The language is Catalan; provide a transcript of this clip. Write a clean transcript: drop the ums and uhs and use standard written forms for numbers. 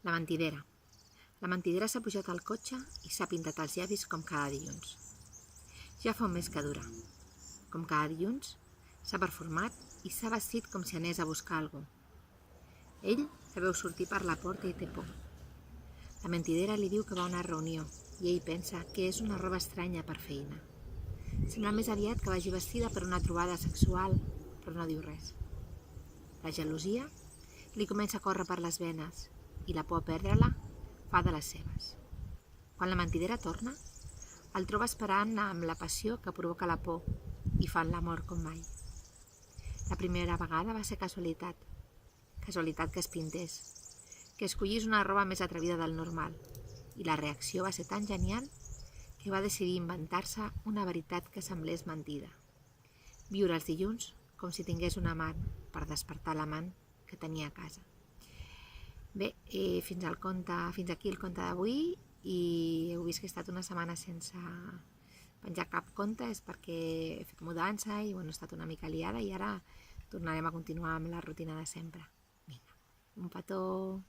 La mentidera. La mentidera s'ha pujat al cotxe i s'ha pintat els llavis com cada dilluns. Ja fa un mes que dura. Com cada dilluns, s'ha performat i s'ha vestit com si anés a buscar algú. Ell la veu sortir per la porta i té por. La mentidera li diu que va a una reunió i ell pensa que és una roba estranya per feina. Sembla més aviat que vagi vestida per una trobada sexual, però no diu res. La gelosia li comença a córrer per les venes i la por a perdre-la fa de les seves. Quan la mentidera torna, el troba esperant amb la passió que provoca la por i fan l'amor com mai. La primera vegada va ser casualitat que es pintés, que escollís una roba més atrevida del normal, i la reacció va ser tan genial que va decidir inventar-se una veritat que semblés mentida. Viure els dilluns com si tingués un amant per despertar l'amant que tenia a casa. Bé, fins aquí el conte d'avui, i heu vist que he estat una setmana sense penjar cap conte, és perquè he fet mudança i he estat una mica liada i ara tornarem a continuar amb la rutina de sempre. Vinga, un petó!